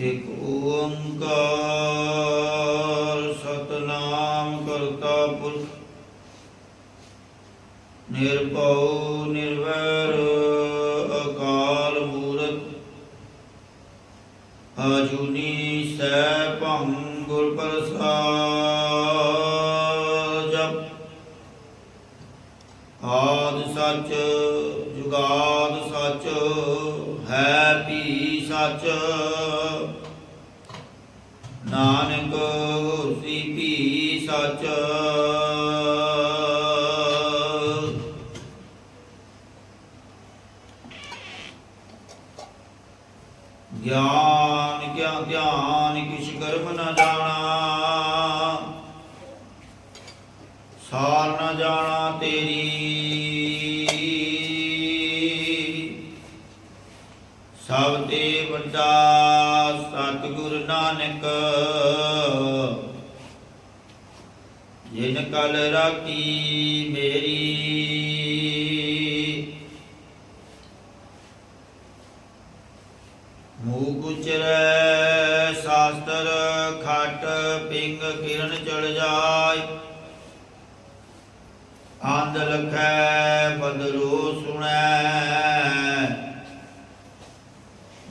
एक ओंकार सतनाम करता पुरख निरभउ निर्वैर अकाल मूरत आजुनी सैभं गुर प्रसाद जप आदि सच जुगाद सच है भी सच नानक होसी भी सच ज्ञान क्या ध्यान किछ कर्म न जाना सार न जाना तेरी सब ते वड्डा सतगुर नानक जिन कल राखी मेरी मूक उचरै शास्त्र खट पिंग किरण चढ़ जाय आंध लखै बदरो सुनै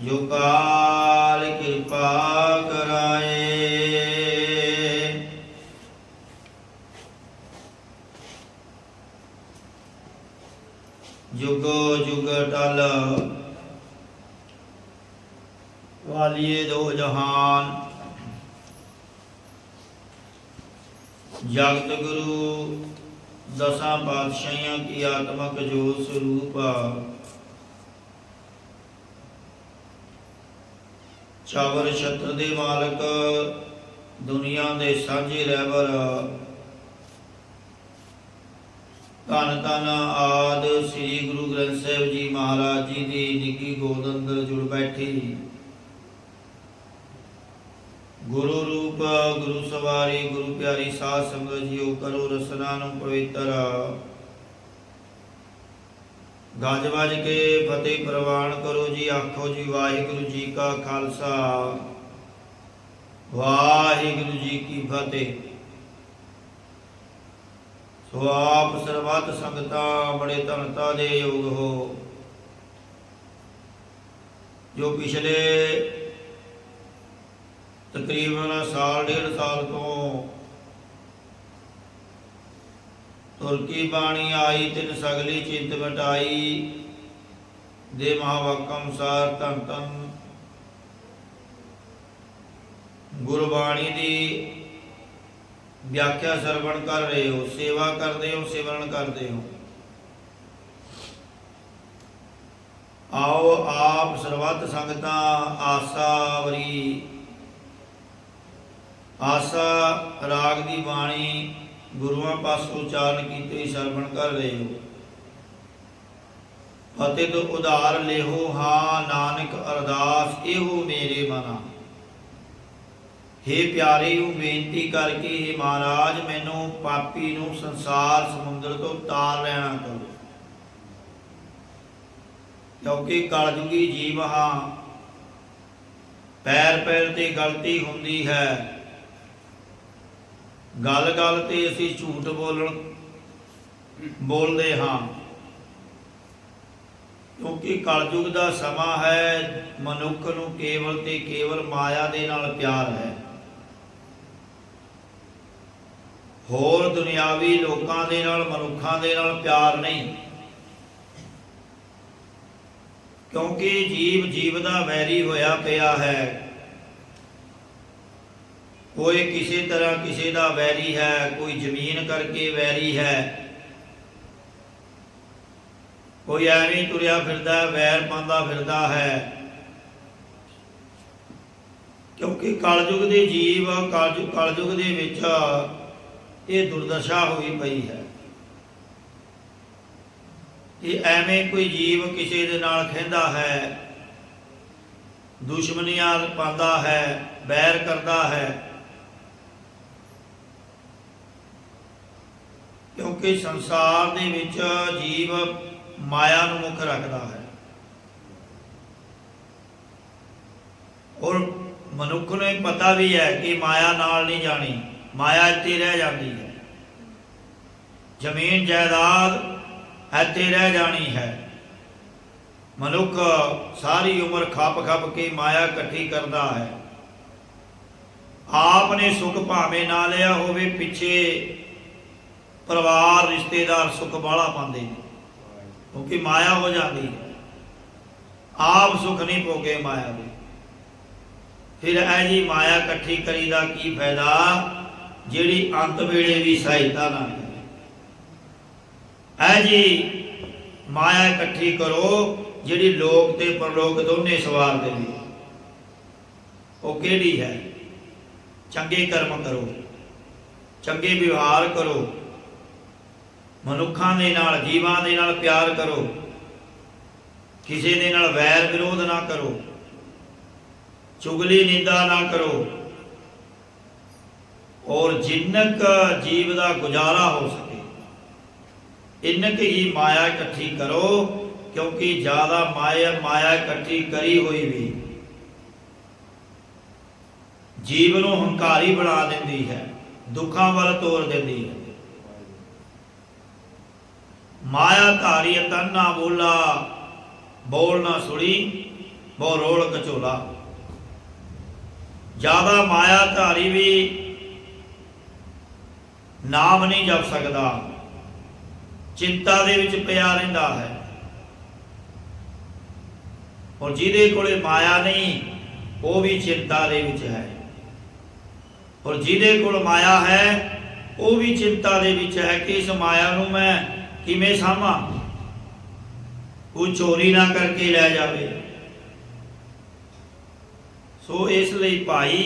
जो काल कृपा कराए जुगो जुग टल वालिए दो जहान जगत गुरु दसां पातशाहियां की आत्मक जो स्वरूप चावर छत्र दे मालक दुनिया दे साझे रहबर धन धन आद श्री गुरु ग्रंथ साहिब जी महाराज जी की निकी गोद अंदर जुड़ बैठी गुरु रूप गुरु सवारी गुरु प्यारी साध संगत जीओ करो रसना नु पवित्र गज वज के फतेह प्रवान करो जी आखो जी वाहिगुरु जी का खालसा वाहिगुरु जी की फतेह। सो आप सर्वत संगता बड़े धनता दे योग हो जो पिछले तकरीबन साल डेढ़ साल तो तुरकी बाणी आई तिन सगली चिंत मिटाई दे महावाकम सार धन धन गुरबाणी दी व्याख्या सरवण कर रहे हो सेवा करते हो सिमरन करते हो। आओ आप सर्वत संगता आसावरी आसा राग दी बाणी गुरुआं पासों उचारण कीते सरवण कर रहे हो फतेह तो उधार लेहो हाँ नानक अरदास एहो मेरे मना। हे प्यारे हूँ बेनती करके हे महाराज मैनू पापी नू संसार समुद्र तो तार लेना करो क्योंकि कलयुगी जीव हाँ पैर पैर ते गलती हुंदी है गल गल ते असी झूठ बोलते हाँ क्योंकि कलयुग का समा है मनुख नूं केवल ते केवल माया दे नाल प्यार है होर दुनियावी लोकां दे नाल मनुखां दे नाल प्यार नहीं क्योंकि जीव जीव दा वैरी होया पिया है कोई किसी तरह किसी का वैरी है कोई जमीन करके वैरी है कोई एवं तुरया फिरदा वैर पांदा फिरदा है क्योंकि कलयुग के जीव कलयुग दे विच ये दुर्दशा हुई पई है कि एवें कोई जीव किसी दे नाल खिंदा है दुश्मनियां पांदा है बैर करता है क्योंकि संसार दे विच जीव माया नूं मुख रखता है और ਮਨੁੱਖ ਨੂੰ ਇਹ ਪਤਾ ਵੀ ਹੈ ਕਿ ਮਾਇਆ ਨਾਲ ਨਹੀਂ ਜਾਣੀ, ਮਾਇਆ ਇੱਥੇ ਰਹਿ ਜਾਂਦੀ ਹੈ। ਜ਼ਮੀਨ ਜਾਇਦਾਦ ਇੱਥੇ ਰਹਿ ਜਾਣੀ ਹੈ। ਮਨੁੱਖ ਸਾਰੀ ਉਮਰ ਖੱਪ ਖੱਪ ਕੇ ਮਾਇਆ ਇਕੱਠੀ ਕਰਦਾ ਹੈ। ਆਪ ਨੇ ਸੁੱਖ ਭਾਵੇਂ ਨਾ ਲਿਆ ਹੋਵੇ, ਪਿੱਛੇ ਪਰਿਵਾਰ ਰਿਸ਼ਤੇਦਾਰ ਸੁੱਖ ਬਾਹਲਾ ਪਾਉਂਦੇ ਨੇ, ਕਿਉਂਕਿ ਮਾਇਆ ਹੋ ਜਾਂਦੀ ਹੈ। ਆਪ ਸੁੱਖ ਨਹੀਂ ਭੋਗੇ ਮਾਇਆ ਦੇ। ਫਿਰ ਇਹ ਜੀ ਮਾਇਆ ਇਕੱਠੀ ਕਰੀ ਦਾ ਕੀ ਫਾਇਦਾ, ਜਿਹੜੀ ਅੰਤ ਵੇਲੇ ਵੀ ਸਹਾਇਤਾ ਨਾ ਕਰੇ। ਇਹ ਜੀ ਮਾਇਆ ਇਕੱਠੀ ਕਰੋ ਜਿਹੜੀ ਲੋਕ ਤੇ ਪਰਲੋਕ ਦੋਨੇ ਸਵਾਰ ਦੇਵੇ। ਉਹ ਕਿਹੜੀ ਹੈ? ਚੰਗੇ ਕਰਮ ਕਰੋ, ਚੰਗੇ ਵਿਵਹਾਰ ਕਰੋ, ਮਨੁੱਖਾਂ ਦੇ ਨਾਲ, ਜੀਵਾਂ ਦੇ ਨਾਲ ਪਿਆਰ ਕਰੋ, ਕਿਸੇ ਦੇ ਨਾਲ ਵੈਰ ਵਿਰੋਧ ਨਾ ਕਰੋ, ਚੁਗਲੀ ਨਿੰਦਾ ਨਾ ਕਰੋ, ਔਰ ਜਿੰਨਕ ਜੀਵ ਦਾ ਗੁਜ਼ਾਰਾ ਹੋ ਸਕੇ ਇੰਨਕ ਹੀ ਮਾਇਆ ਇਕੱਠੀ ਕਰੋ, ਕਿਉਂਕਿ ਜ਼ਿਆਦਾ ਮਾਇਆ ਇਕੱਠੀ ਕਰੀ ਹੋਈ ਵੀ ਜੀਵ ਨੂੰ ਹੰਕਾਰੀ ਬਣਾ ਦਿੰਦੀ ਹੈ, ਦੁੱਖਾਂ ਵੱਲ ਤੋਰ ਦਿੰਦੀ ਹੈ। ਮਾਇਆ ਧਾਰੀ ਤਨ ਨਾ ਬੋਲਾ, ਬੋਲ ਨਾ ਸੁਣੀ, ਬਹੁ ਰੋਲ ਕਚੋਲਾ। ਜ਼ਿਆਦਾ ਮਾਇਆ ਧਾਰੀ ਵੀ ਨਾਮ ਨਹੀਂ ਜਪ ਸਕਦਾ, ਚਿੰਤਾ ਦੇ ਵਿੱਚ ਪਿਆ ਰਹਿੰਦਾ ਹੈ। ਔਰ ਜਿਹਦੇ ਕੋਲੇ ਮਾਇਆ ਨਹੀਂ ਉਹ ਵੀ ਚਿੰਤਾ ਦੇ ਵਿੱਚ ਹੈ, ਔਰ ਜਿਹਦੇ ਕੋਲ ਮਾਇਆ ਹੈ ਉਹ ਵੀ ਚਿੰਤਾ ਦੇ ਵਿੱਚ ਹੈ ਕਿ ਇਸ ਮਾਇਆ ਨੂੰ ਮੈਂ ਕਿਵੇਂ ਸਾਂਭਾਂ, ਕੋਈ ਚੋਰੀ ਨਾ ਕਰਕੇ ਲੈ ਜਾਵੇ। ਸੋ ਇਸ ਲਈ ਭਾਈ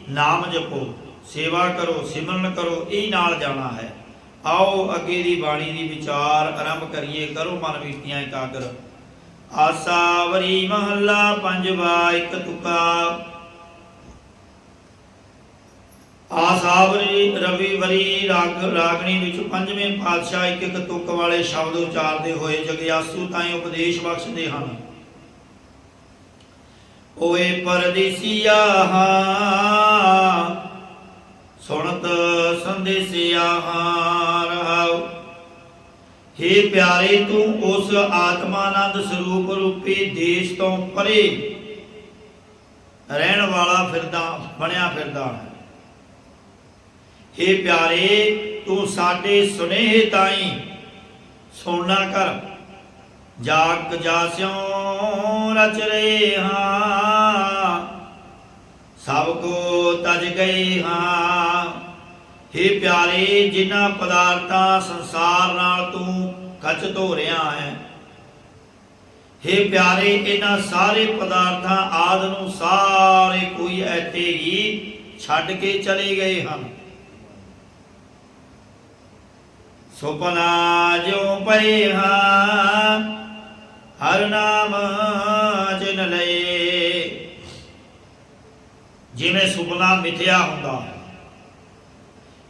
ਨਾਮ ਜਪੋ, ਸੇਵਾ ਕਰੋ, ਸਿਮਰਨ ਕਰੋ, ਇਹ ਨਾਲ ਜਾਣਾ ਹੈ। ਆਓ ਅੱਗੇ ਦੀ ਬਾਣੀ ਦੀ ਵਿਚਾਰ ਆਰੰਭ ਕਰੀਏ। ਕਰੋ ਮਨ ਬੀਤੀਆਂ ਇਕਾਗਰ। ਆਸਾਵਰੀ ਮਹੱਲਾ ਪੰਜਵਾ, ਇੱਕ ਤੁਕਾ। ਆਸਾਵਰੀ ਰਵੀਵਰੀ ਰਾਗਣੀ ਵਿੱਚ ਪੰਜਵੇਂ ਪਾਤਸ਼ਾਹ ਇੱਕ ਇੱਕ ਤੁਕ ਵਾਲੇ ਸ਼ਬਦ ਉਚਾਰਦੇ ਹੋਏ ਜਗਿਆਸੂ ਤਾਈਂ ਉਪਦੇਸ਼ ਬਖਸ਼ਦੇ ਹਨ। ਓਏ ਪਰਦੇਸੀਆ ਸੁਣਤ ਸੰਦੇਸਿਆ ਰਹਾਉ। ਹੇ ਪਿਆਰੇ, ਤੂੰ ਉਸ ਆਤਮਾਨੰਦ ਸਰੂਪ ਰੂਪੀ ਦੇਸ਼ ਤੋਂ ਪਰੇ ਰਹਿਣ ਵਾਲਾ ਬਣਿਆ ਫਿਰਦਾ ਹੈ। ਹੇ ਪਿਆਰੇ, ਤੂੰ ਸਾਡੇ ਸੁਨੇਹੇ ਤਾਈਂ ਸੁਣਨਾ ਕਰ। ਜਾਗ ਜਾਸਿਓ ਰਚ ਰਹੇ ਹਾਂ, ਸਭ ਕੋ ਤਜ ਗਏ ਹਾਂ। ਹੇ ਪਿਆਰੇ, ਜਿਨ੍ਹਾਂ ਪਦਾਰਥਾਂ ਸੰਸਾਰ ਨਾਲ ਤੂੰ ਕੱਚ ਧੋ ਰਿਹਾ ਹੈ, ਹੇ ਪਿਆਰੇ, ਇਹਨਾਂ ਸਾਰੇ ਪਦਾਰਥਾਂ ਆਦਿ ਨੂੰ ਸਾਰੇ ਕੋਈ ਐਤੇ ਹੀ ਛੱਡ ਕੇ ਚਲੇ ਗਏ ਹਨ। ਸੁਪਨਾ ਜਿਉ ਪਏ ਹਾਂ, ਹਰ ਨਾਮ ਜਿਨ ਲਏ। ਜਿਵੇਂ ਸੁਪਨਾ ਮਿਥਿਆ ਹੁੰਦਾ ਹੈ,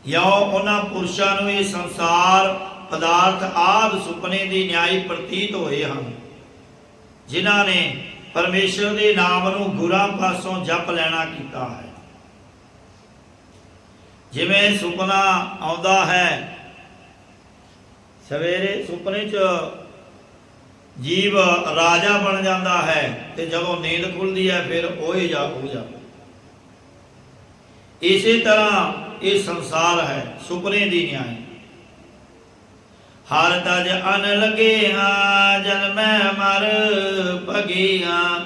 ਜਾਂ ਉਹਨਾਂ ਪੁਰਸ਼ਾਂ ਨੂੰ ਇਹ ਸੰਸਾਰ ਪਦਾਰਥ ਆਦਿ ਸੁਪਨੇ ਦੀ ਨਿਆਈ ਪ੍ਰਤੀਤ ਹੋਏ ਹਨ, ਜਿਨ੍ਹਾਂ ਨੇ ਪਰਮੇਸ਼ਰ ਦੇ ਨਾਮ ਨੂੰ ਗੁਰਾਂ ਪਾਸੋਂ ਜਪ ਲੈਣਾ ਕੀਤਾ ਹੈ। ਜਿਵੇਂ ਸੁਪਨਾ ਆਉਂਦਾ ਹੈ, ਸਵੇਰੇ ਸੁਪਨੇ 'ਚ ਜੀਵ ਰਾਜਾ ਬਣ ਜਾਂਦਾ ਹੈ ਤੇ ਜਦੋਂ ਨੀਂਦ ਖੁੱਲਦੀ ਹੈ ਫਿਰ ਉਹ ਹੀ ਹੋ ਜਾਂਦਾ। ਇਸੇ ਤਰ੍ਹਾਂ ਇਹ ਸੰਸਾਰ ਹੈ, ਸੁਪਨੇ ਦੀ ਨਿਆਈ। ਹਰ ਤਜ ਅਨ ਲਗੇ ਹਾਂ, ਜਨਮੈ ਮਰ ਭਗੇ ਹਾਂ।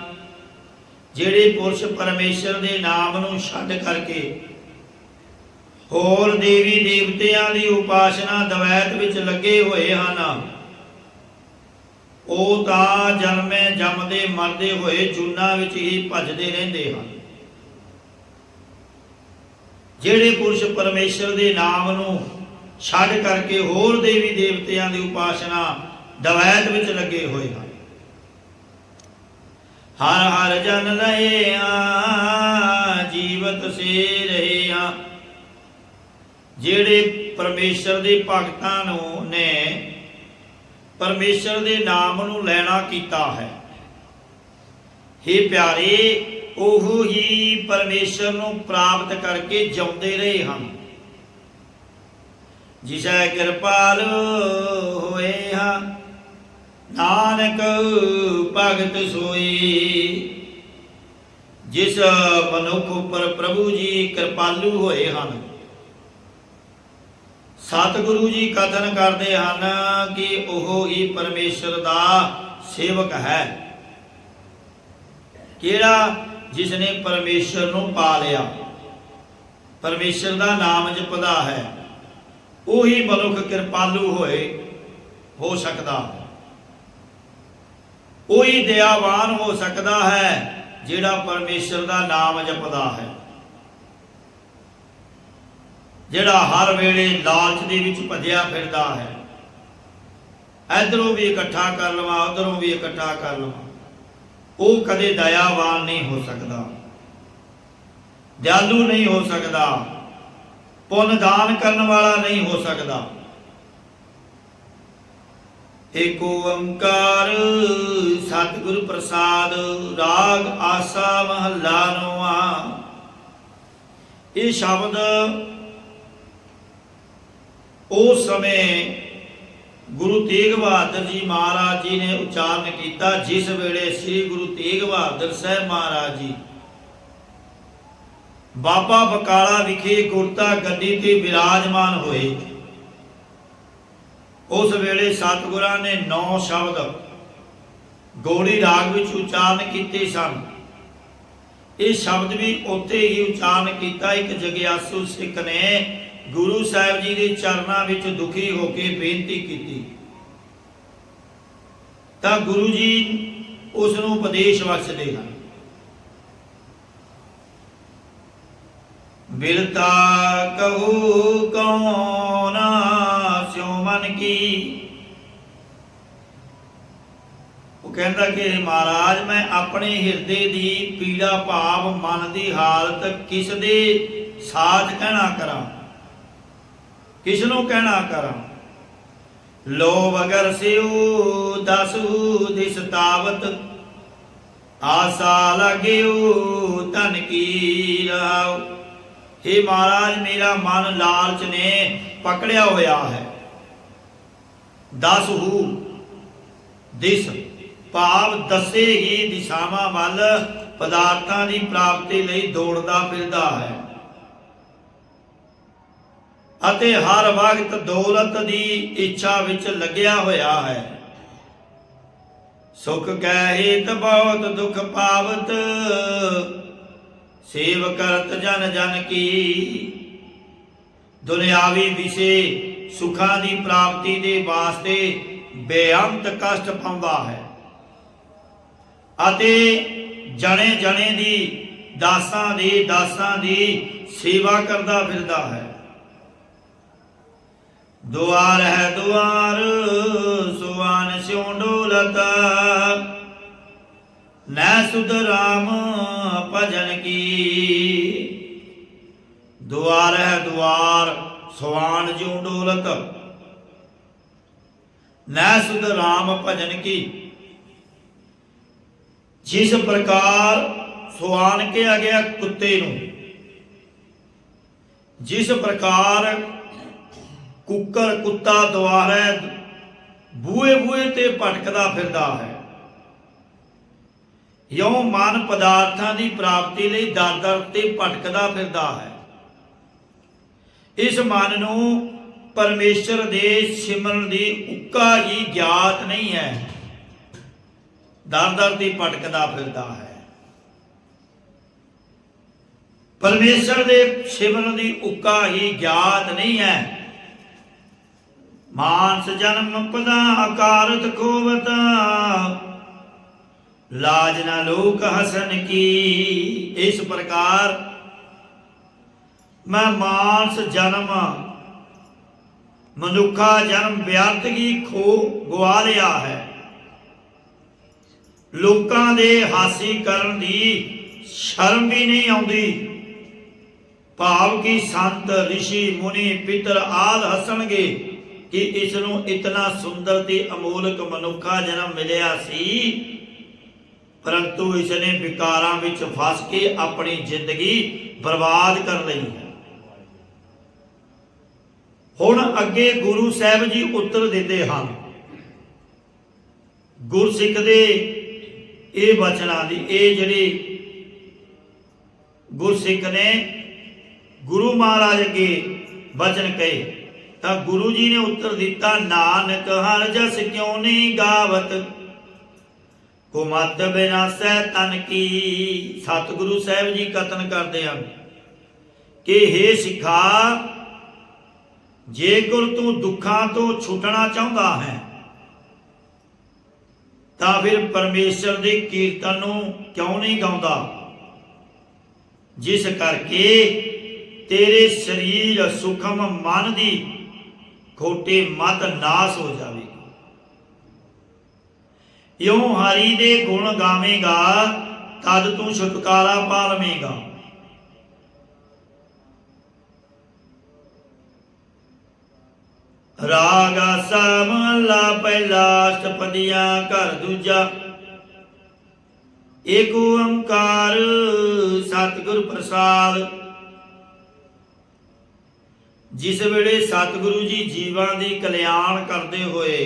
ਜਿਹੜੇ ਪੁਰਸ਼ ਪਰਮੇਸ਼ਰ ਦੇ ਨਾਮ ਨੂੰ ਛੱਡ ਕਰਕੇ ਹੋਰ ਦੇਵੀ ਦੇਵਤਿਆਂ ਦੀ ਉਪਾਸਨਾ ਦਵੈਤ ਵਿੱਚ ਲੱਗੇ ਹੋਏ ਹਨ, ਉਹ ਤਾਂ ਜਨਮੇ ਜੰਮਦੇ ਮਰਦੇ ਹੋਏ ਜੂਨਾਂ ਵਿੱਚ ਹੀ ਭੱਜਦੇ ਰਹਿੰਦੇ ਹਨ। ਜਿਹੜੇ ਪੁਰਸ਼ ਪਰਮੇਸ਼ਰ ਦੇ ਨਾਮ ਨੂੰ ਛੱਡ ਕਰਕੇ ਹੋਰ ਦੇਵੀ ਦੇਵਤਿਆਂ ਦੀ ਉਪਾਸਨਾ ਦਵੈਤ ਵਿੱਚ ਲੱਗੇ ਹੋਏ ਹਨ, ਹਰ ਹਰ ਜਨ ਲਏ ਜੀਵਤ ਸੇ ਰਹੇ ਆ। ਜਿਹੜੇ ਪਰਮੇਸ਼ਰ ਦੇ ਭਗਤਾਂ ਨੂੰ ਨੇ ਪਰਮੇਸ਼ਰ ਦੇ ਨਾਮ ਨੂੰ ਲੈਣਾ ਕੀਤਾ ਹੈ। ਹੇ ਪਿਆਰੇ, ਉਹ ਹੀ ਪਰਮੇਸ਼ਰ ਨੂੰ ਪ੍ਰਾਪਤ ਕਰਕੇ ਜਿਉਂਦੇ ਰਹੇ ਹਨ। ਜਿਸੈ ਕਿਰਪਾਲ ਹੋਏ ਹਾਂ ਨਾਨਕ ਭਗਤ ਸੋਈ। ਜਿਸ ਮਨੁੱਖ ਉੱਪਰ ਪ੍ਰਭੂ ਜੀ ਕਿਰਪਾਲੂ ਹੋਏ ਹਨ, ਸਤਿਗੁਰੂ ਜੀ ਕਥਨ ਕਰਦੇ ਹਨ ਕਿ ਉਹ ਹੀ ਪਰਮੇਸ਼ਰ ਦਾ ਸੇਵਕ ਹੈ। ਕਿਹੜਾ? ਜਿਸ ਨੇ ਪਰਮੇਸ਼ਰ ਨੂੰ ਪਾ ਲਿਆ, ਪਰਮੇਸ਼ਰ ਦਾ ਨਾਮ ਜਪਦਾ ਹੈ, ਉਹੀ ਮਨੁੱਖ ਕਿਰਪਾਲੂ ਹੋ ਸਕਦਾ, ਉਹੀ ਦਇਆਵਾਨ ਹੋ ਸਕਦਾ ਹੈ ਜਿਹੜਾ ਪਰਮੇਸ਼ਰ ਦਾ ਨਾਮ ਜਪਦਾ ਹੈ, ਜਿਹੜਾ ਹਰ ਵੇਲੇ ਲਾਲਚ ਦੇ ਵਿੱਚ ਭੱਜਿਆ ਫਿਰਦਾ ਹੈ, ਇਧਰੋਂ ਵੀ ਇਕੱਠਾ ਕਰ ਲਵਾਂ ਉਧਰੋਂ ਵੀ ਇਕੱਠਾ ਕਰ ਲਵਾਂ, ਉਹ ਕਦੇ ਦਇਆਵਾਨ ਨਹੀਂ ਹੋ ਸਕਦਾ, ਦਿਆਲੂ ਨਹੀਂ ਹੋ ਸਕਦਾ, ਪੁੰਨ ਦਾਨ ਕਰਨ ਵਾਲਾ ਨਹੀਂ ਹੋ ਸਕਦਾ। ਏਕ ਓੰਕਾਰ ਸਤਿਗੁਰ ਪ੍ਰਸਾਦ। ਰਾਗ ਆਸਾ ਮਹੱਲਾ ਨੌਵਾਂ। ਇਹ ਸ਼ਬਦ ਉਸ ਸਮੇਂ ਗੁਰੂ ਤੇਗ ਬਹਾਦਰ ਜੀ ਮਹਾਰਾਜ ਜੀ ਨੇ ਉਚਾਰਨ ਕੀਤਾ, ਜਿਸ ਵੇਲੇ ਸ੍ਰੀ ਗੁਰੂ ਤੇਗ ਬਹਾਦਰ ਸਾਹਿਬ ਮਹਾਰਾਜ ਜੀ ਬਾਬਾ ਬਕਾਲਾ ਵਿਖੇ ਗੁਰਤਾ ਗੱਦੀ ਤੇ ਵਿਰਾਜਮਾਨ ਹੋਏ। ਉਸ ਵੇਲੇ ਸਤਿਗੁਰਾਂ ਨੇ 9 ਸ਼ਬਦ ਗੌੜੀ ਰਾਗ ਵਿੱਚ ਉਚਾਰਨ ਕੀਤੇ ਸਨ। ਇਹ ਸ਼ਬਦ ਵੀ ਉੱਥੇ ਹੀ ਉਚਾਰਨ ਕੀਤਾ। ਇੱਕ ਜਗਿਆਸੂ ਸਿੱਖ ਨੇ ਗੁਰੂ ਸਾਹਿਬ ਜੀ ਦੇ ਚਰਨਾਂ ਵਿੱਚ ਦੁਖੀ ਹੋ ਕੇ ਬੇਨਤੀ ਕੀਤੀ ਤਾਂ ਗੁਰੂ ਜੀ ਉਸ ਨੂੰ ਉਪਦੇਸ਼ ਬਖਸ਼ਦੇ ਹਨ। ਬਿਰਤਾ ਕਹੂ ਕੌਣ ਸਿਉ ਮਨ ਕੀ। ਉਹ ਕਹਿੰਦਾ ਕਿ ਮਹਾਰਾਜ ਮੈਂ ਆਪਣੇ ਹਿਰਦੇ ਦੀ ਪੀੜਾ ਭਾਵ ਮਨ ਦੀ ਹਾਲਤ ਕਿਸ ਦੇ ਸਾਥ ਕਹਿਣਾ ਕਰਾਂ, ਕਿਸ ਨੂੰ ਕਹਿਣਾ ਕਰਾਂ। ਲੋਭ ਅਗਰ ਸਿਉ ਦਸੂ ਦਿਸ ਤਾਵਤ ਆਸਾ ਲਗਿਓ ਧਨ ਕੀ ਰਹਾਉ। हे महाराज मेरा मन लालच ने पकड़िया होया है। 10 हू दिस भाव दसे ही दिशावां वल पदार्थां दी प्राप्ति लई दौड़दा फिरदा है अते हर वक्त दौलत दी इच्छा विच लग्या होया है। सुख कै हित बहुत दुख पावत सेव करत जन जन की। दुनियावी विषे सुखां दी प्राप्ति दे वास्ते बेअंत कष्ट पाउंदा है अते जने जने दी दासां दी सेवा करदा फिरदा है। दुआर है दुआर सुवान स्यों डोलत न सुध राम भजन की। द्वार है द्वार सुवान ज्यों डोलत न सुध राम भजन की। जिस प्रकार सुवान किया गया कुत्ते नूं, जिस प्रकार कुकर कुत्ता द्वार है बूहे बूहे ते भटकदा फिरदा है, यों मन पदार्थां दी प्राप्ति लई दर दर ते भटकदा फिरदा है। इस मन नूं परमेश्वर दे सिमरन दी उक्का ही ज्ञात नहीं है, दर दर ते भटकदा फिरदा है। परमेश्वर दे सिमरन दी उक्का ही ज्ञात नहीं है। मानस जन्म पदा अकारत खोवता लाज न लोक हसन की। इस प्रकार मैं मानस जन्म मनुखा जन्म व्यर्थ ही गवा लिया है। लोकां दे हासी करन दी शर्म भी नहीं आउंदी। भाव की संत ऋषि मुनि पितर आल हसणगे कि इसनूं इतना सुंदर ते अमोलक मनुखा जन्म मिलिया सी। परंतु इसने विकारां विच फस के अपनी जिंदगी बर्बाद कर लई है। हुण अगे गुरु साहब जी उत्तर दिंदे हन गुरसिख दे ਇਹ बचनां दी। ਇਹ ਜਿਹੜੀ गुरसिख ने गुरु महाराज अगे बचन कहे तो गुरु जी ने उत्तर दिता, नानक हर जस क्यों नहीं गावत, कुमत बिनासै तन की। सतगुरु साहब जी कथन करते हैं कि हे सिखा, जेकर तू दुखों तो छुटना चाहता है तो फिर परमेश्वर के कीर्तन नूं क्यों नहीं गाउंदा, जिस करके तेरे शरीर सुखम मन की खोटे मत नाश हो जाएगी। यों हरि दे गुण गावेगा तद तू छुटकारा पा लवेगा। राग आसा महला पहला अष्टपदियां घर दूजा। एक ओंकार सतगुर प्रसाद। जिस वेले सतगुरु जी जीवां दी कल्याण करते हुए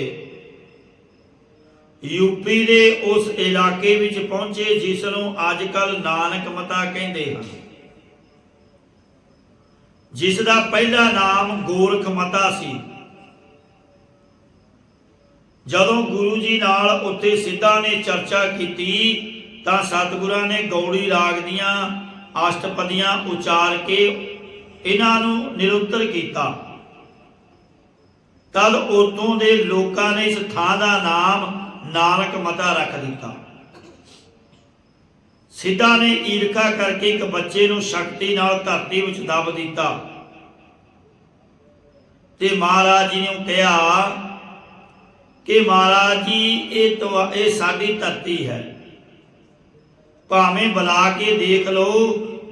यूपी दे उस इलाके विच पहुंचे जिसनों अजकल नानक मता कहते हैं, जिसदा पहला नाम गोरख मता सी। जदों गुरु जी नाल उत्थे सिद्धा ने चर्चा की तां सतगुरां ने गौड़ी राग दियां अष्टपदियां उचार के इन्हां नूं निरुत्तर कीता। तद उतों दे लोकां ने इस थां दा नाम नानक मता रख दिता। सिद्धा ने ईरखा करके एक बच्चे नूं शक्ति नाल धरती विच दब दिता ते महाराज जी ने कहा कि महाराज जी ये साडी धरती है, भावें बुला के देख लो।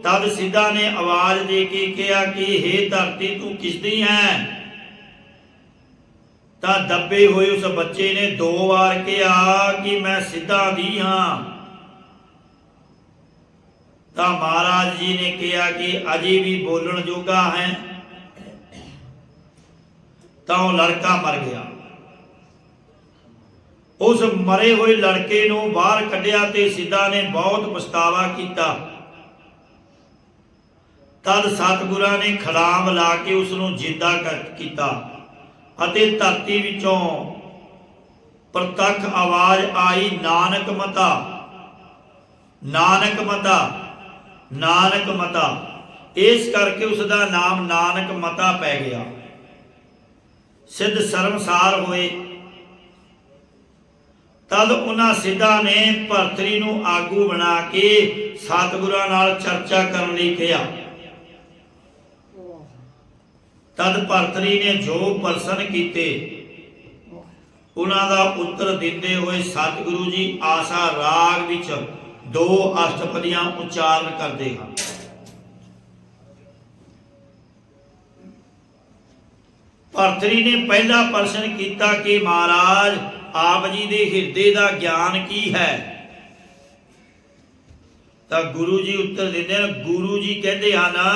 तद सिद्धा ने आवाज दे के कहा कि हे धरती तू किसदी है। तां दबे हुए उस बच्चे ने 2 बार कहा कि मैं सिद्धा दी हाँ। तां महाराज जी ने कहा कि अजे भी बोलण जोगा है। तां वो लड़का मर गया। उस मरे हुए लड़के नूं बाहर कढ़िया ते सिद्धा ने बहुत पछतावा किया। तद सतगुरां ने खड़ाम ला के उसनूं जिंदा किया अते धरती विचों प्रतख आवाज आई, नानक मता, नानक मता, नानक मता। इस करके उसका नाम नानक मता पै गया। सिद्ध शर्मसार होए। तद उन्हां सिद्धा ने भरतरी नूं आगू बना के सतगुरां नाल चर्चा करन लई कहा। तद भरतरी ने जो प्रश्न कीते उन्हां दा उत्तर दिंदे हुए सतगुरु जी आसा राग विच 2 अष्टपदियां उच्चारण करते हैं। भरतरी ने पहला प्रश्न किया कि महाराज आप जी दे हिरदे दा ज्ञान की है। तो गुरु जी उत्तर देते हैं, गुरु जी कहते हैं ना,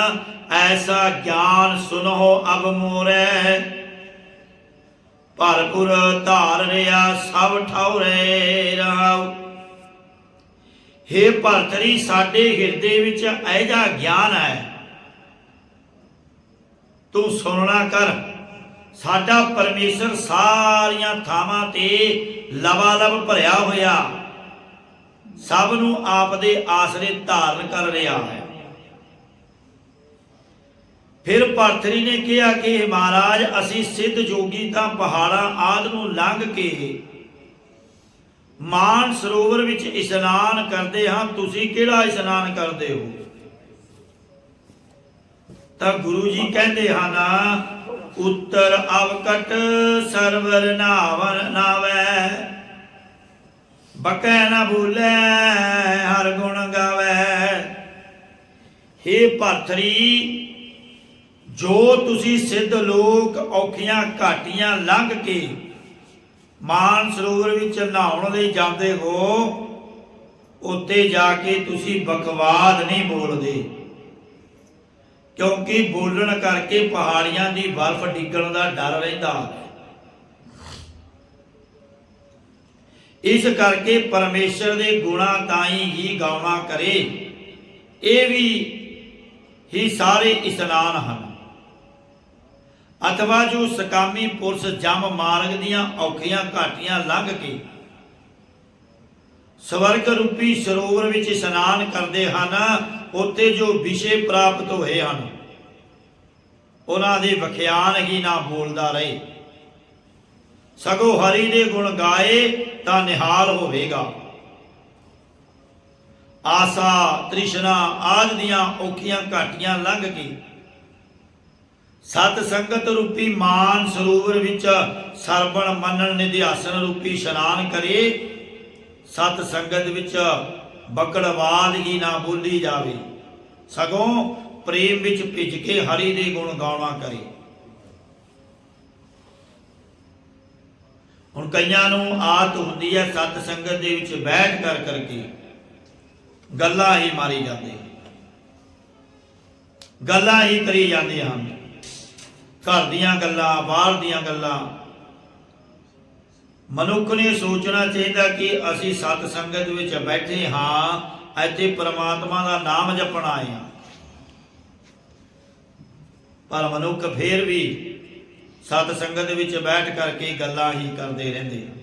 ऐसा ज्ञान सुनो अब मोरे, भरपुर धार रहा सब ठौरे राव। हे भरतरी साडे हिरदे विच ऐजा ज्ञान है, तू सुनना कर। साडा परमेश्वर सारियां थावां ते लबालब भरिया होया सब नूं आप दे आसरे धारण कर रहा है। फिर भरतरी ने कहा कि महाराज असी सिद्ध जोगी तां पहाड़ां आदि नूं लंघ के मान सरोवर विच इशनान करते हाँ, तुसीं किहड़ा इशनान करते हो। तां गुरु जी कहते हैं ना, उत्तर अवकट सरवर नावन नावै, बकै न भूलै हर गुण गावै। हे भरतरी, जो तुसी सिद्ध लोक औखियां घाटियां लंघ के मान सरोवर विच नहाउण लई जांदे हो, ਉੱਤੇ ਜਾ ਕੇ ਤੁਸੀਂ ਬਕਵਾਦ ਨਹੀਂ ਬੋਲਦੇ, ਕਿਉਂਕਿ ਬੋਲਣ ਕਰਕੇ ਪਹਾੜੀਆਂ ਦੀ ਬਰਫ਼ ਡਿੱਗਣ ਦਾ ਡਰ ਰਹਿੰਦਾ। ਇਸ ਕਰਕੇ ਪਰਮੇਸ਼ਰ ਦੇ ਗੁਣਾਂ ਤਾਈਂ ਹੀ ਗਾਉਣਾ ਕਰੇ। ਇਹ ਵੀ ਹੀ ਸਾਰੇ ਇਸ਼ਨਾਨ ਹਨ। ਅਥਵਾ ਜੋ ਸਕਾਮੀ ਪੁਰਸ਼ ਜਮ ਮਾਰਗ ਦੀਆਂ ਔਖੀਆਂ ਘਾਟੀਆਂ ਲੰਘ ਕੇ ਸਵਰਗ ਰੂਪੀ ਸਰੋਵਰ ਵਿੱਚ ਇਸ਼ਨਾਨ ਕਰਦੇ ਹਨ, ਉੱਥੇ ਜੋ ਵਿਸ਼ੇ ਪ੍ਰਾਪਤ ਹੋਏ ਹਨ ਉਹਨਾਂ ਦੇ ਵਖਿਆਨ ਹੀ ਨਾ ਬੋਲਦਾ ਰਹੇ, ਸਗੋਂ ਹਰੀ ਦੇ ਗੁਣ ਗਾਏ ਤਾਂ ਨਿਹਾਲ ਹੋਵੇਗਾ। ਆਸਾ ਤ੍ਰਿਸ਼ਨਾ ਆਦਿ ਦੀਆਂ ਔਖੀਆਂ ਘਾਟੀਆਂ ਲੰਘ ਕੇ ਸਤ ਸੰਗਤ ਰੂਪੀ ਮਾਨ ਸਰੋਵਰ ਵਿੱਚ ਸਰਵਣ ਮੰਨਣ ਨਿਧਿਆਸਨ ਰੂਪੀ ਇਸ਼ਨਾਨ ਕਰੇ। ਸਤ ਸੰਗਤ ਵਿੱਚ ਬਕੜਵਾਦ ਹੀ ਨਾ ਬੋਲੀ ਜਾਵੇ, ਸਗੋਂ ਪ੍ਰੇਮ ਵਿੱਚ ਭਿੱਜ ਕੇ ਹਰੀ ਦੇ ਗੁਣ ਗਾਉਣਾ ਕਰੇ। ਹੁਣ ਕਈਆਂ ਨੂੰ ਆਦਤ ਹੁੰਦੀ ਹੈ ਸਤ ਸੰਗਤ ਦੇ ਵਿੱਚ ਬੈਠ ਕਰ ਕਰਕੇ ਗੱਲਾਂ ਹੀ ਮਾਰੀ ਜਾਂਦੇ, ਗੱਲਾਂ ਹੀ ਕਰੀ ਜਾਂਦੇ ਹਨ, ਘਰ ਦੀਆਂ ਗੱਲਾਂ, ਬਾਹਰ ਦੀਆਂ ਗੱਲਾਂ। ਮਨੁੱਖ ਨੇ ਸੋਚਣਾ ਚਾਹੀਦਾ ਕਿ ਅਸੀਂ ਸਤ ਸੰਗਤ ਵਿੱਚ ਬੈਠੇ ਹਾਂ, ਇੱਥੇ ਪ੍ਰਮਾਤਮਾ ਦਾ ਨਾਮ ਜਪਣ ਆਏ ਹਾਂ, ਪਰ ਮਨੁੱਖ ਫੇਰ ਵੀ ਸਤ ਸੰਗਤ ਵਿੱਚ ਬੈਠ ਕਰਕੇ ਗੱਲਾਂ ਹੀ ਕਰਦੇ ਰਹਿੰਦੇ ਹਨ।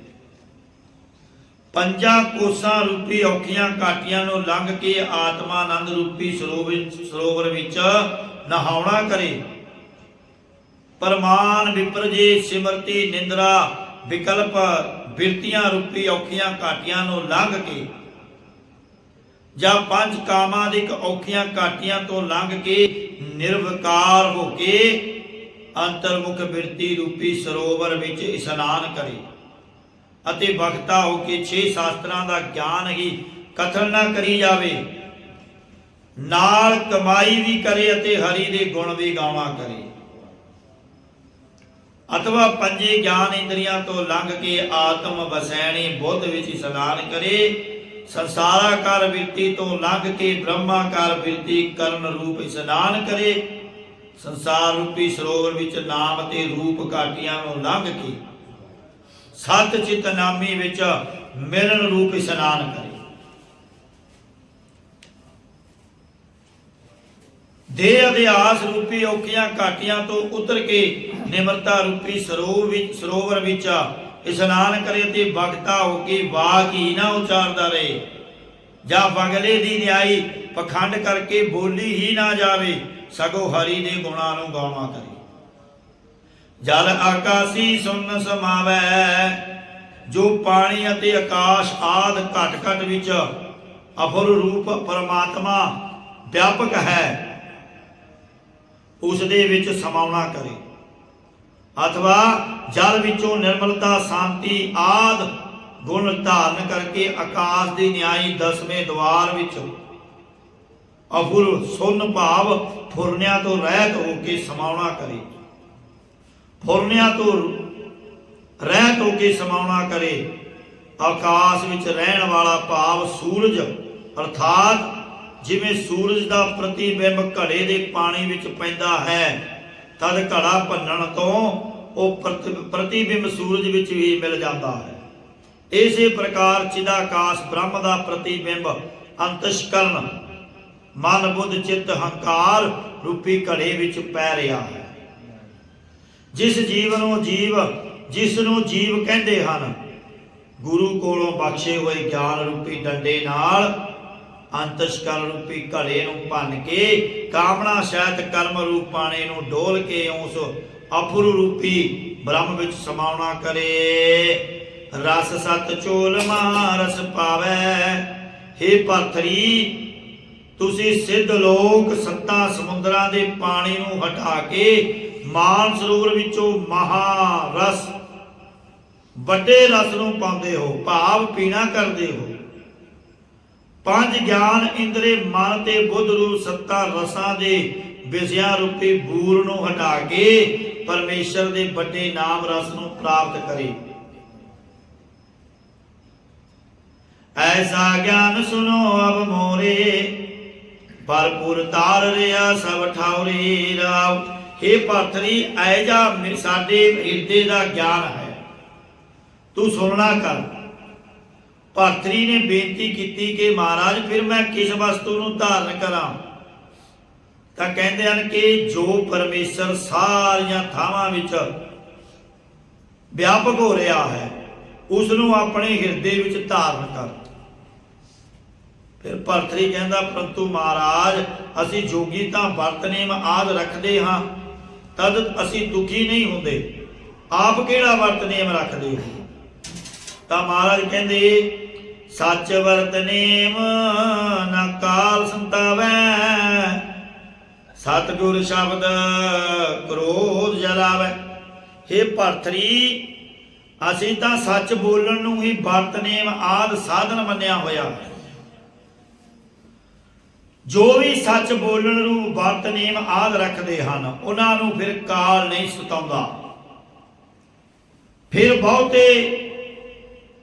ਪੰਜਾਂ ਕੋਸਾਂ ਰੂਪੀ ਔਖੀਆਂ ਘਾਟੀਆਂ ਨੂੰ ਲੰਘ ਕੇ ਆਤਮਾਨੰਦ ਰੂਪੀ ਸਰੋਵਰ ਵਿੱਚ ਨਹਾਉਣਾ ਕਰੇ। ਪਰਮਾਨ ਵਿਪਰਜੇ ਸਿਮਰਤੀ ਨਿੰਦਰਾ ਵਿਕਲਪ ਬਿਰਤੀਆਂ ਰੂਪੀ ਔਖੀਆਂ ਘਾਟੀਆਂ ਨੂੰ ਲੰਘ ਕੇ ਜਾਂ ਪੰਜ ਕਾਮਾਦਿਕ ਔਖੀਆਂ ਘਾਟੀਆਂ ਤੋਂ ਲੰਘ ਕੇ ਨਿਰਵਿਕਾਰ ਹੋ ਕੇ ਅੰਤਰਮੁਖ ਬਿਰਤੀ ਰੂਪੀ ਸਰੋਵਰ ਵਿੱਚ ਇਸ਼ਨਾਨ ਕਰੇ ਅਤੇ ਬਖਤਾ ਹੋ ਕੇ 6 ਸ਼ਾਸਤਰਾਂ ਦਾ ਗਿਆਨ ਹੀ ਕਥਨ ਨਾ ਕਰੀ ਜਾਵੇ, ਨਾਲ ਕਮਾਈ ਵੀ ਕਰੇ ਅਤੇ ਹਰੀ ਦੇ ਗੁਣ ਵੀ ਗਾਉਣਾ ਕਰੇ। ਅਥਵਾ ਪੰਜੇ ਗਿਆਨ ਇੰਦਰੀਆਂ ਤੋਂ ਲੰਘ ਕੇ ਆਤਮ ਵਸੈਣੀ ਬੁੱਧ ਵਿੱਚ ਇਸ਼ਨਾਨ ਕਰੇ। ਸੰਸਾਰਾਕਾਰ ਬਿਰਤੀ ਤੋਂ ਲੰਘ ਕੇ ਬ੍ਰਹਮਾਕਾਰ ਬਿਰਤੀ ਕਰਨ ਰੂਪ ਇਸ਼ਨਾਨ ਕਰੇ। ਸੰਸਾਰ ਰੂਪੀ ਸਰੋਵਰ ਵਿੱਚ ਨਾਮ ਤੇ ਰੂਪ ਘਾਟੀਆਂ ਨੂੰ ਲੰਘ ਕੇ ਸਤ ਚਿਤ ਨਾਮੀ ਵਿੱਚ ਮਿਲਨ ਰੂਪ ਇਸ਼ਨਾਨ ਕਰੇ। ਦੇਹ ਅਧਿਆਸ ਰੂਪੀ ਔਖੀਆਂ ਘਾਟੀਆਂ ਤੋਂ ਉਤਰ ਕੇ ਨਿਮਰਤਾ ਰੂਪੀ ਸਰੋਵਰ ਵਿੱਚ ਇਸ਼ਨਾਨ ਕਰੇ ਤੇ ਬਖਤਾ ਹੋ ਕੇ ਵਾਕ ਹੀ ਨਾ ਉਚਾਰਦਾ ਰਹੇ, ਜਾਂ ਬਗਲੇ ਦੀ ਨਿਆਈ ਪਖੰਡ ਕਰਕੇ ਬੋਲੀ ਹੀ ਨਾ ਜਾਵੇ, ਸਗੋਂ ਹਰੀ ਦੇ ਗੁਣਾਂ ਨੂੰ ਗਾਉਣਾ ਕਰੇ। ਜਲ ਆਕਾਸ਼ੀ ਸੁਨ ਸਮਾਵੈ, ਜੋ ਪਾਣੀ ਅਤੇ ਆਕਾਸ਼ ਆਦਿ ਘਟ ਘਟ ਵਿੱਚ ਅਫੁਰ ਰੂਪ ਪਰਮਾਤਮਾ ਵਿਆਪਕ ਹੈ, ਉਸ ਦੇ ਵਿੱਚ ਸਮਾਉਣਾ ਕਰੇ। ਅਥਵਾ ਜਲ ਵਿੱਚੋਂ ਨਿਰਮਲਤਾ ਸ਼ਾਂਤੀ ਆਦਿ ਗੁਣ ਧਾਰਨ ਕਰਕੇ ਆਕਾਸ਼ ਦੀ ਨਿਆਈ 10ਵੇਂ ਦਵਾਰ ਵਿੱਚ ਅਫੁਰ ਸੁਨ ਭਾਵ ਫੁਰਨਿਆਂ ਤੋਂ ਰਹਿਤ ਹੋ ਕੇ ਸਮਾਉਣਾ ਕਰੇ। ਫੁਰਨਿਆਂ ਤੋਂ ਰਹਿਤ ਹੋ ਕੇ ਸਮਾਉਣਾ ਕਰੇ। ਆਕਾਸ਼ ਵਿੱਚ ਰਹਿਣ ਵਾਲਾ ਭਾਵ ਸੂਰਜ, ਅਰਥਾਤ ਜਿਵੇਂ ਸੂਰਜ ਦਾ ਪ੍ਰਤੀਬਿੰਬ ਘੜੇ ਦੇ ਪਾਣੀ ਵਿੱਚ ਪੈਂਦਾ ਹੈ, ਤਦ ਘੜਾ ਭੰਨਣ ਤੋਂ ਉਹ ਪ੍ਰਤੀਬਿੰਬ ਸੂਰਜ ਵਿੱਚ ਵੀ ਮਿਲ ਜਾਂਦਾ ਹੈ। ਇਸੇ ਪ੍ਰਕਾਰ ਚਿਦਾਕਾਸ਼ ਬ੍ਰਹਮ ਦਾ ਪ੍ਰਤੀਬਿੰਬ ਅੰਤਸ਼ਕਰਨ ਮਨ ਬੁੱਧ ਚਿੱਤ ਹੰਕਾਰ ਰੂਪੀ ਘੜੇ ਵਿੱਚ ਪੈ ਰਿਹਾ ਹੈ। ਜਿਸ ਨੂੰ ਜੀਵ ਕਹਿੰਦੇ ਹਨ, ਗੁਰੂ ਕੋਲੋਂ ਬਖਸ਼ੇ ਹੋਏ ਗਿਆਨ ਰੂਪੀ ਡੰਡੇ ਨਾਲ ਅੰਤਸ਼ਕਰਨ ਰੂਪੀ ਘੜੇ ਨੂੰ ਭੰਨ ਕੇ ਕਾਮਨਾ ਸਹਿਤ ਕਰਮ ਰੂਪ ਪਾਣੀ ਨੂੰ ਡੋਲ ਕੇ ਉਸ ਅਫੁਰ ਰੂਪੀ ਬ੍ਰਹਮ ਵਿੱਚ ਸਮਾਉਣਾ ਕਰੇ। ਰਸ ਸਤ ਚੋਲ ਮਹਾਰਸ ਪਾਵੈ, ਹੇ ਭਰਤਰੀ ਤੁਸੀਂ ਸਿੱਧ ਲੋਕ ਸੱਤਾਂ ਸਮੁੰਦਰਾਂ ਦੇ ਪਾਣੀ ਨੂੰ ਹਟਾ ਕੇ ਮਾਨ ਸਰੋਵਰ ਵਿੱਚੋਂ ਮਹਾਰਸ ਵੱਡੇ ਰਸ ਨੂੰ ਪਾਉਂਦੇ ਹੋ, ਭਾਵ ਪੀਣਾ ਕਰਦੇ ਹੋ। ਪੰਜ ਗਿਆਨ ਇੰਦਰੇ ਮਨ ਤੇ ਬੁੱਧ ਰੂਪ ਸੱਤਾ ਰਸਾਂ ਦੇ ਵਿਸ਼ਿਆਂ ਰੂਪੀ ਬੂਰ ਨੂੰ ਹਟਾ ਕੇ ਪਰਮੇਸ਼ਰ ਦੇ ਵੱਡੇ ਨਾਮ ਰਸ ਨੂੰ ਪ੍ਰਾਪਤ ਕਰੇ। ऐसा ज्ञान सुनो अब मोरे, भरपूर तार रिया सब ठाउरे राव। हे भरतरी ऐजा साडे हिरदे दा ज्ञान है, तू सुनना कर। भरतरी ने बेनती की कि महाराज फिर मैं किस वस्तु नूं धारण करा? तां कहंदे हन कि जो परमेश्वर सारियां थावां विच व्यापक हो रहा है उसनूं अपने हिरदे विच धारण कर। फिर भरतरी कहंदा परंतु महाराज असी जोगी तां वरत नेम आद रखदे हां, तद असी दुखी नहीं हुंदे, आप किहड़ा वरत नेम रखदे हो? तां महाराज कहंदे सच वरत नेम ना काल संतावै, सतगुर शब्द क्रोध जलावै। हे भरतरी असी तां सच बोलण नूं ही वरत नेम आद साधन मन्निया होया है। जो भी सच बोलण नूं वरत नेम आद रखते हैं उन्हां नूं फिर काल नहीं सताउंदा। फिर बहुते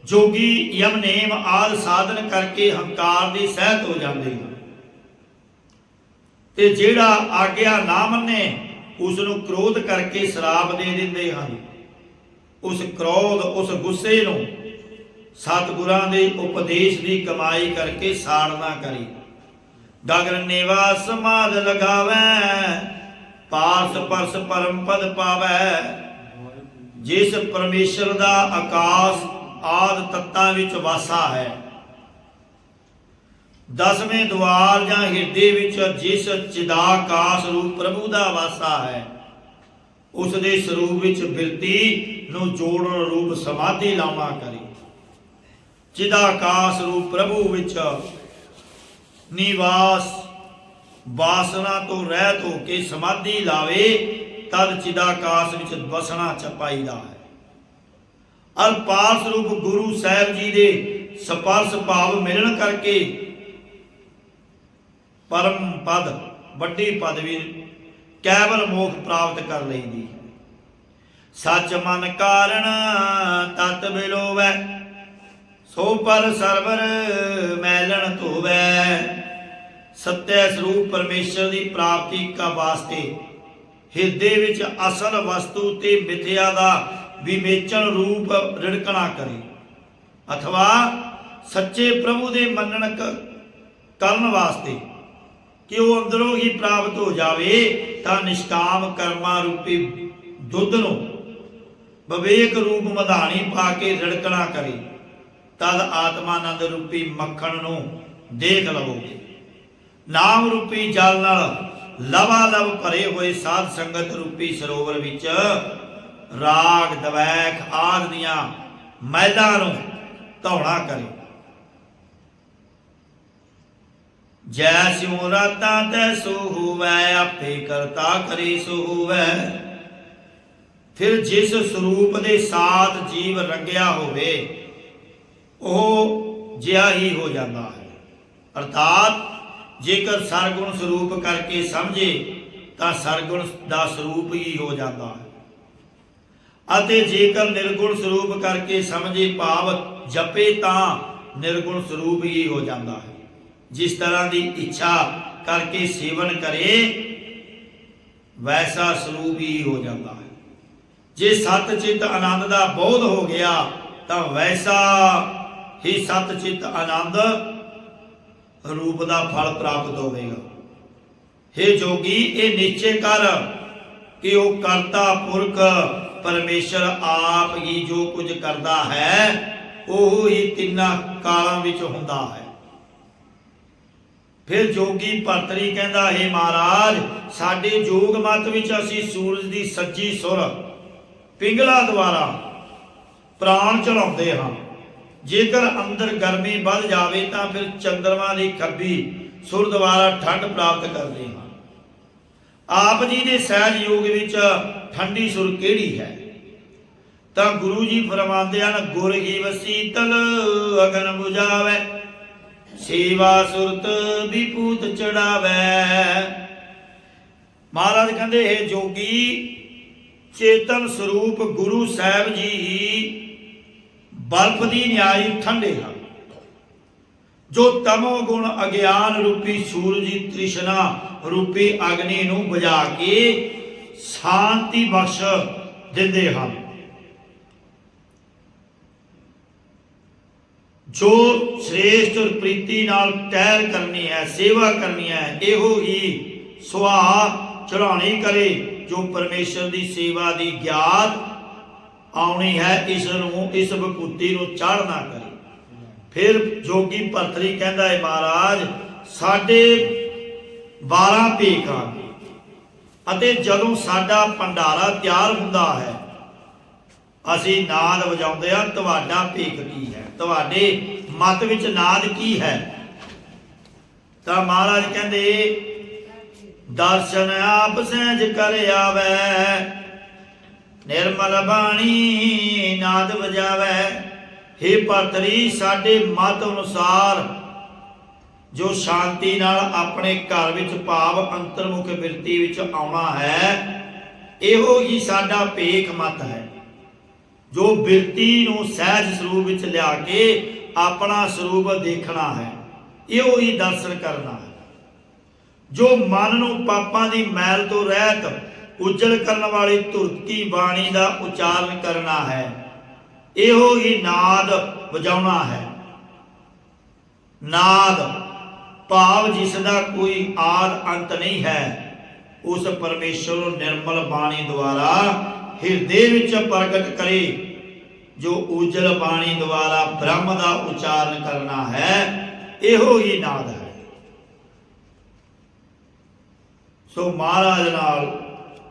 जोगी यम नेम आद साधन करके हंकार दी सहित हो जाते हैं, ते जिहड़ा आग्या ना मन्ने उसनूं क्रोध करके श्राप दे दिंदे हैं। उस क्रोध उस गुस्से नूं सतगुरां दे उपदेश की कमाई करके साड़ना करी। गगन नेवा समाध लगावै, पारस परस परम पद पावै। जिस परमेश्वर दा आकाश आद तत्तां विच वासा है, दसवें द्वार जां हिरदे विच जिस चिदाकाश रूप प्रभु दा वासा है, उस दे स्वरूप विच बिरती नूं जोड़न रूप समाधि लावा करी। चिदाकाश रूप प्रभु विच निवास वासना तो रहत होके समाधि लावे, तद चिदाकाश विच बसना चपाईदा है। और पास रूप गुरु साहब जी दे स्पर्श भाव मिलन करके परम पद वड्डी पदवी कैवल मोख प्राप्त कर लैंदी है। सच मन कारण तत बिलोवै, सो पर सरवर मैलन धोवै। सत्य स्वरूप परमेश्वर की प्राप्ति का वास्ते हिरदे विच असल वस्तु ते मिथ्या दा विवेचन रूप रिड़कना करे, अथवा सच्चे प्रभु दे मनन करन वास्ते कि वो अंदरों ही प्राप्त हो जावे, तां निष्काम कर्मा रूपी दुध नूं विवेक रूप मधानी पा के रिड़कना करे, तद आत्मानंद रूपी मक्खण नूं देख लवोगे। नाम रूपी जल नाल लवालव भरे हुए साध संगत रूपी सरोवर विच राग दवैख आदि दियां मैलां नूं धौणा करे। जैस्यों रातां तैसो होवै, आपे करता करे सो होवै। फिर जिस स्वरूप दे साथ जीव रंगिया होवे ਉਹ ਜਿਹਾ ही हो जाता है। अर्थात जेकर सरगुण स्वरूप करके समझे तो सरगुण का स्वरूप ही हो जाता है, अते जेकर निर्गुण स्वरूप करके समझे भाव जपे तो निर्गुण स्वरूप ही हो जाता है। जिस तरह की इच्छा करके सेवन करे वैसा स्वरूप ही हो जाता है। जे सत चित आनंद का बोध हो गया तो वैसा ही सत चित आनंद रूप का फल प्राप्त होगा। हे जोगी ये निश्चय कर कि वो करता पुरख परमेश्वर आप ही जो कुछ करता है वो ही तिना कालों विच हुंदा है। फिर जोगी भरतरी कहता हे महाराज साडे जोग मत विच असी सूरज की सज्जी सुर पिंगला द्वारा प्राण चढ़ाते हाँ। जेकर अंदर गर्मी बढ़ जाए तो फिर चंद्रमा की खब्बी सुर द्वारा ठंड प्राप्त करते हैं। आप जी के सहज योग विच ठंडी सुर केड़ी है? तो गुरु जी फरमाते हैं गुर ही वसीतल अगन बुझावै, सेवा सुरत विभूत चढ़ावै। महाराज कहते हे जोगी चेतन स्वरूप गुरु साहब जी ही बर्फ की न्याई ठंडे हैं, जो तमो गुण अज्ञान रूपी सूरज की तृष्णा रूपी अग्नि नूं बुझा के शांति बख्श दिंदे हैं। जो श्रेष्ठ और प्रीति नाल टहल करनी है, सेवा करनी है, इहो ही सुहा चढ़ानी करे। जो परमेश्वर की सेवा की ज्ञात आउनी है, इस विभूति नूं चाढ़ना करे। फिर जोगी भरतरी कहता है, महाराज साढ़े 12 भेख आ गए अते जदों साडा भंडारा तैयार हुंदा है असीं नाद वजाउंदे आ, तुहाडा भेख की है, तुहाडे मत विच नाद की है? तां महाराज कहंदे दर्शन आप सहज कर आवे, निर्मल बाणी नाद वजावे। हे भरतरी साडे मत अनुसार जो शांति नाल अपने घर विच भाव अंतर्मुख बिरती विच आउणा है, इहो ही साडा भेख मत है। जो बिरती नूं सहज स्वरूप विच लिया के अपना स्वरूप देखना है, इहो ही दर्शन करना है। जो मन नूं पापां दी मैल तो रहत उजड़ करन वाली धुरत की बाणी का उचारण करना है, इहो ही नाद वजाउणा है। नाद भाव जिसका कोई आद अंत नहीं है, उस परमेश्वर निर्मल बाणी द्वारा हृदय विच प्रगट करे। जो उजल बाणी द्वारा ब्रह्म का उचारण करना है, इहो ही नाद है। सो महाराज नाल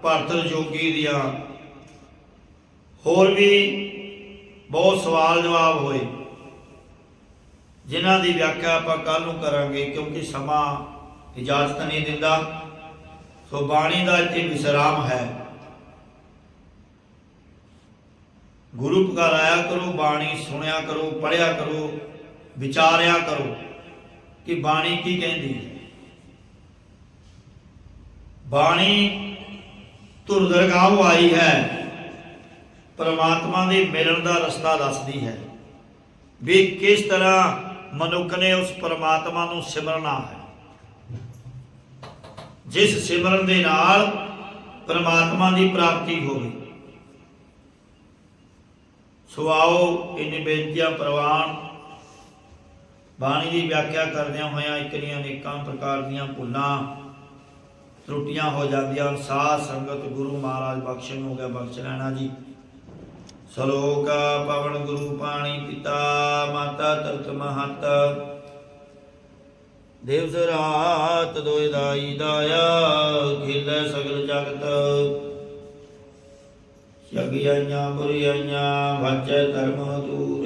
भरत जोगी दियां होर भी बहुत सवाल जवाब होए, जिन्हां दी व्याख्या आपां कल नूं करांगे, क्योंकि समा इजाजत नहीं दिंदा। सो बाणी दा इत्थे विश्राम है। गुरु पुकार आया करो, बाणी सुनिया करो, पढ़िया करो, विचारिया करो कि बाणी की कहती है। बाणी धुर दरगाहों आई है, परमात्मा के मिलन का रस्ता दसदी है भी किस तरह मनुख ने उस परमात्मा को सिमरना है, जिस सिमरन के नाल परमात्मा की प्राप्ति होगी। सो आओ इन बेनतियां प्रवान बाणी की व्याख्या करदियां होया इकनियां अनेकां प्रकार दीयां भुलां त्रुटियां हो जांदियां। साध संगत गुरु महाराज बख्शन हो गया, बख्श लेना जी। सलोक पवन गुरु पाणी पिता माता तरत महत, देव सरात दोय दाई दाया खिलै सगल जगत। जगियाइयां बुरियाइयां वाचै धर्म दूर,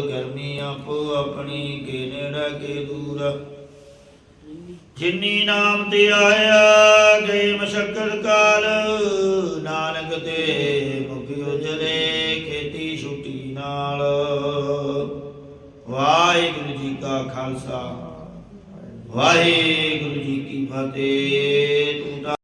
गर्मी आपो अपनी के नेड़ा के दूर। जिन्नी नाम ते आया गए मशक्कत काल, नानक ते मुखी उजले खेती छुटी नाल। वाहिगुरु जी का खालसा, वाहिगुरु जी की फतेह।